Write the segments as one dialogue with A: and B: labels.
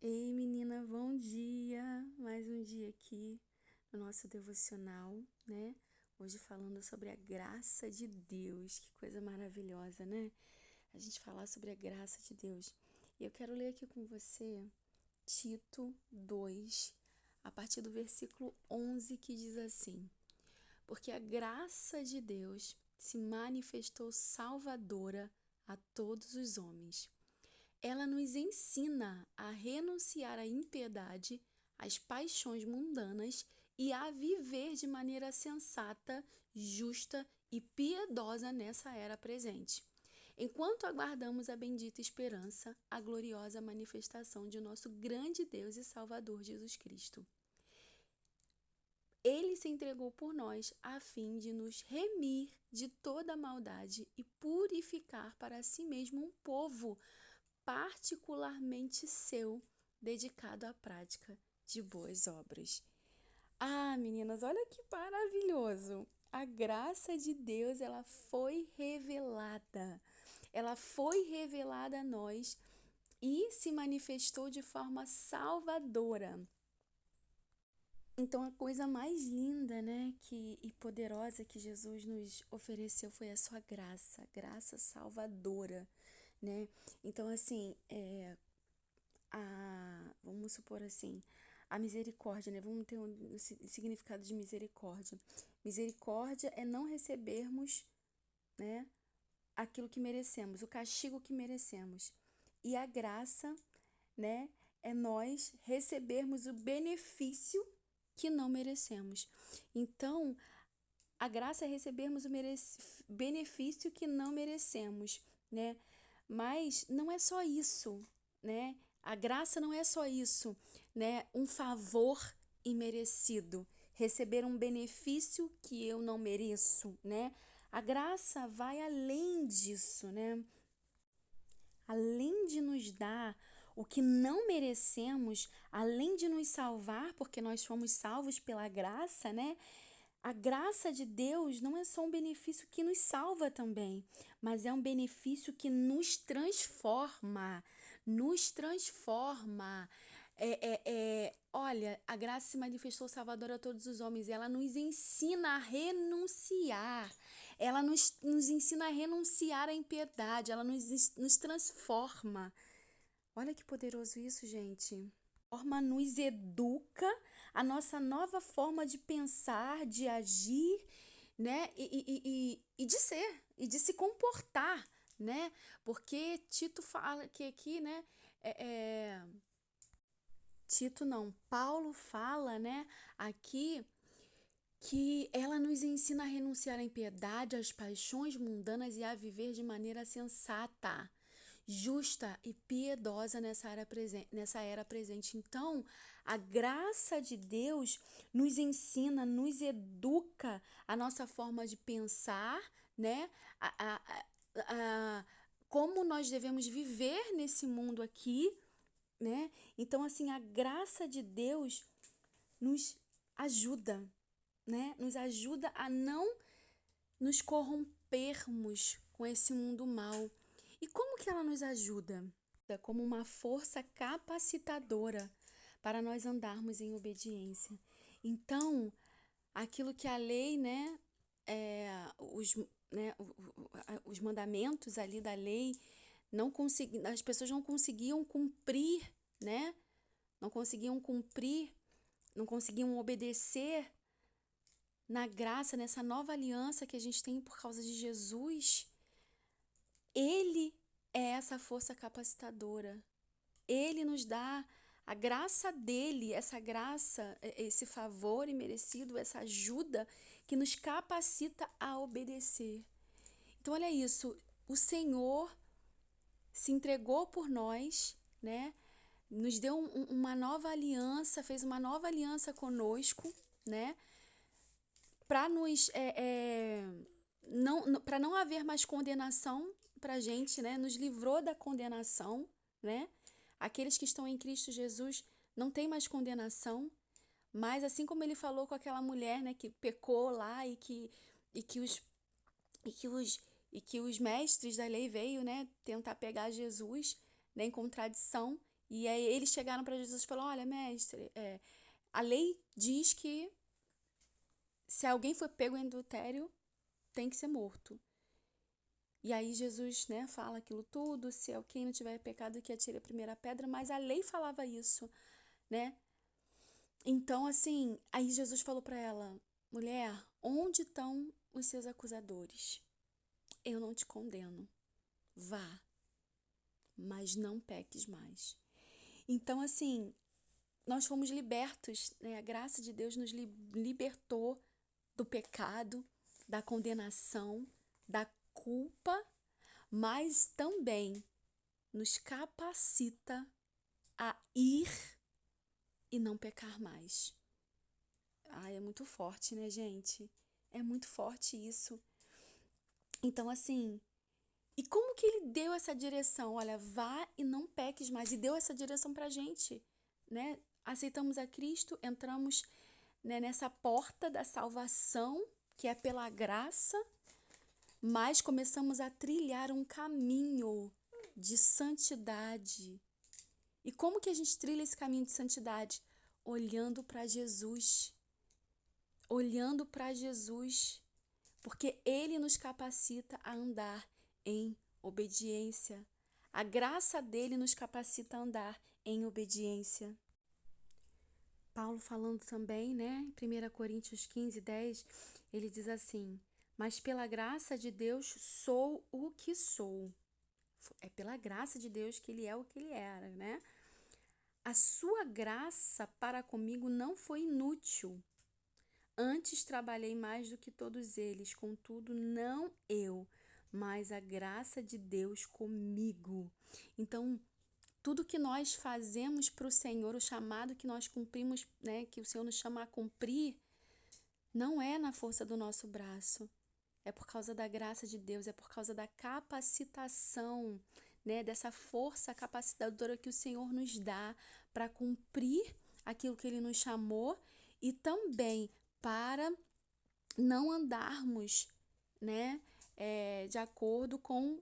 A: Ei, menina, bom dia! Mais um dia aqui no nosso devocional, né? Hoje falando sobre a graça de Deus. Que coisa maravilhosa, né? A gente falar sobre a graça de Deus. E eu quero ler aqui com você Tito 2, a partir do versículo 11, que diz assim: Porque a graça de Deus se manifestou salvadora a todos os homens. Ela nos ensina a renunciar à impiedade, às paixões mundanas e a viver de maneira sensata, justa e piedosa nessa era presente, enquanto aguardamos a bendita esperança, a gloriosa manifestação de nosso grande Deus e Salvador Jesus Cristo. Ele se entregou por nós a fim de nos remir de toda maldade e purificar para si mesmo um povo particularmente seu, dedicado à prática de boas obras. Ah, meninas, olha que maravilhoso! A graça de Deus, ela foi revelada. Ela foi revelada a nós e se manifestou de forma salvadora. Então, a coisa mais linda, né, e poderosa que Jesus nos ofereceu foi a sua graça, graça salvadora, né? Então, assim, vamos supor assim, a misericórdia, né? Vamos ter um significado de misericórdia. Misericórdia é não recebermos, né, aquilo que merecemos, o castigo que merecemos. E a graça, né, é nós recebermos o benefício que não merecemos. Então, a graça é recebermos o benefício que não merecemos, né? Mas não é só isso, né? A graça não é só isso, né? Um favor imerecido, receber um benefício que eu não mereço, né? A graça vai além disso, né? Além de nos dar o que não merecemos, além de nos salvar, porque nós fomos salvos pela graça, né? A graça de Deus não é só um benefício que nos salva também, mas é um benefício que nos transforma, nos transforma. Olha, a graça se manifestou salvadora a todos os homens, ela nos ensina a renunciar, ela nos ensina a renunciar à impiedade, ela nos transforma. Olha que poderoso isso, gente. Forma nos educa a nossa nova forma de pensar, de agir, né? E de ser, e de se comportar, né? Porque Tito fala que aqui, né? Tito não, Paulo fala, né? Aqui que ela nos ensina a renunciar à impiedade, às paixões mundanas e a viver de maneira sensata, justa e piedosa nessa era presente. Então, a graça de Deus nos ensina, nos educa a nossa forma de pensar, né? A, como nós devemos viver nesse mundo aqui, né? Então, assim, a graça de Deus nos ajuda, né? Nos ajuda a não nos corrompermos com esse mundo mal. E como que ela nos ajuda? Como uma força capacitadora para nós andarmos em obediência. Então, aquilo que a lei, né, os mandamentos ali da lei, as pessoas não conseguiam cumprir, né? Não conseguiam cumprir, não conseguiam obedecer na graça, nessa nova aliança que a gente tem por causa de Jesus. Ele é essa força capacitadora. Ele nos dá a graça dele, essa graça, esse favor imerecido, essa ajuda que nos capacita a obedecer. Então, olha isso, o Senhor se entregou por nós, né? Nos deu uma nova aliança, fez uma nova aliança conosco, né? Para nos para não haver mais condenação para a gente, né? Nos livrou da condenação, né? Aqueles que estão em Cristo Jesus não tem mais condenação, mas assim como ele falou com aquela mulher, né, que pecou lá e que os e que os e que os mestres da lei veio, né, tentar pegar Jesus, né, em contradição, E aí eles chegaram para Jesus e falaram: olha, mestre, a lei diz que se alguém for pego em adultério, tem que ser morto. E aí Jesus, né, fala aquilo tudo, se alguém não tiver pecado que atire a primeira pedra, mas a lei falava isso, né? Então, assim, aí Jesus falou para ela: mulher, onde estão os seus acusadores? Eu não te condeno. Vá, mas não peques mais. Então, assim, nós fomos libertos, né? A graça de Deus nos libertou do pecado, da condenação, da culpa, mas também nos capacita a ir e não pecar mais. É muito forte, né, gente? É muito forte isso. Então, assim, e como que ele deu essa direção? Olha, vá e não peques mais. E deu essa direção pra gente, né? Aceitamos a Cristo, entramos, né, nessa porta da salvação, que é pela graça, mas começamos a trilhar um caminho de santidade. E como que a gente trilha esse caminho de santidade? Olhando para Jesus. Olhando para Jesus. Porque Ele nos capacita a andar em obediência. A graça dele nos capacita a andar em obediência. Paulo falando também, né, em 1 Coríntios 15:10, ele diz assim: mas pela graça de Deus sou o que sou. É pela graça de Deus que ele é o que ele era, né? A sua graça para comigo não foi inútil. Antes trabalhei mais do que todos eles, contudo, não eu, mas a graça de Deus comigo. Então, tudo que nós fazemos para o Senhor, o chamado que nós cumprimos, né, que o Senhor nos chama a cumprir, não é na força do nosso braço. É por causa da graça de Deus, é por causa da capacitação, né, dessa força capacitadora que o Senhor nos dá para cumprir aquilo que Ele nos chamou e também para não andarmos, né, de acordo com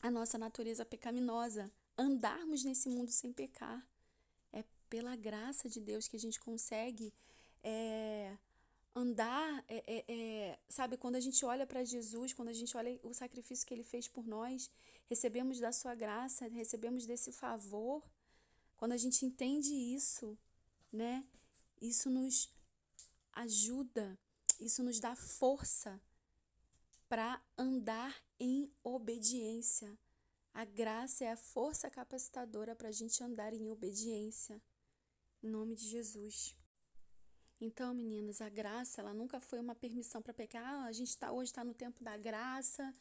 A: a nossa natureza pecaminosa, andarmos nesse mundo sem pecar. É pela graça de Deus que a gente consegue andar, sabe, quando a gente olha para Jesus, quando a gente olha o sacrifício que Ele fez por nós, recebemos da sua graça, recebemos desse favor, quando a gente entende isso, né, isso nos ajuda, isso nos dá força para andar em obediência. A graça é a força capacitadora para a gente andar em obediência, em nome de Jesus. Então, meninas, a graça, ela nunca foi uma permissão para pecar. A gente hoje está no tempo da graça,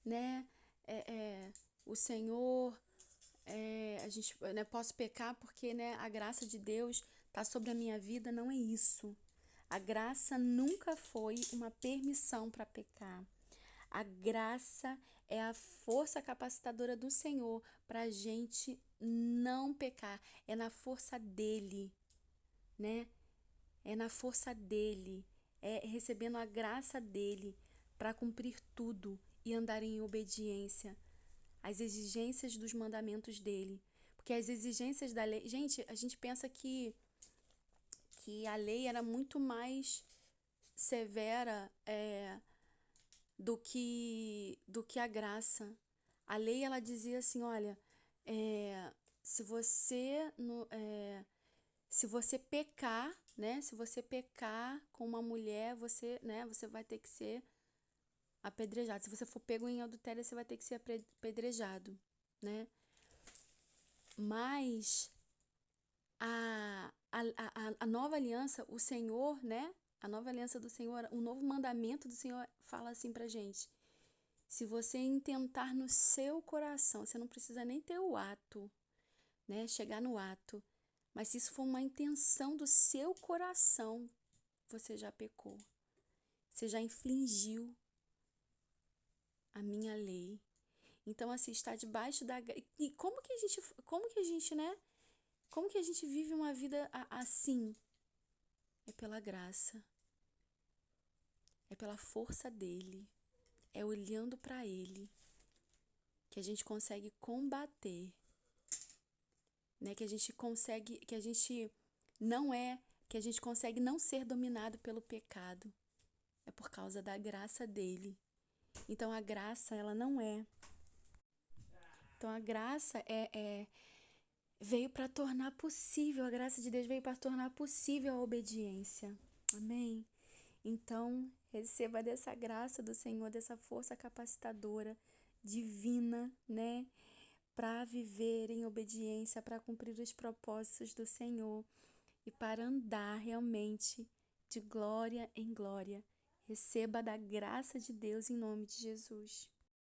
A: né? O Senhor, a gente, né, posso pecar porque, né, a graça de Deus está sobre a minha vida. Não é isso. A graça nunca foi uma permissão para pecar. A graça é a força capacitadora do Senhor para a gente não pecar. É na força dele, né? É na força dele, é recebendo a graça dele para cumprir tudo e andar em obediência às exigências dos mandamentos dele. Porque as exigências da lei. Gente, a gente pensa que a lei era muito mais severa do que a graça. A lei, ela dizia assim: olha, se você. Se você pecar, né? Se você pecar com uma mulher, você, né? Você vai ter que ser apedrejado. Se você for pego em adultério, você vai ter que ser apedrejado, né? Mas a nova aliança, o Senhor, né? A nova aliança do Senhor, o novo mandamento do Senhor fala assim pra gente: se você intentar no seu coração, você não precisa nem ter o ato, né? Chegar no ato. Mas se isso for uma intenção do seu coração, você já pecou. Você já infringiu a minha lei. Então, assim, está debaixo da... E né? Como que a gente vive uma vida assim? É pela graça. É pela força dele. É olhando para ele que a gente consegue combater né? Que a gente consegue, que a gente não é, que a gente consegue não ser dominado pelo pecado. É por causa da graça dele. Então a graça, ela não é. Então a graça veio para tornar possível, a graça de Deus veio para tornar possível a obediência. Amém? Então, receba dessa graça do Senhor, dessa força capacitadora divina, né? Para viver em obediência, para cumprir os propósitos do Senhor e para andar realmente de glória em glória. Receba da graça de Deus em nome de Jesus.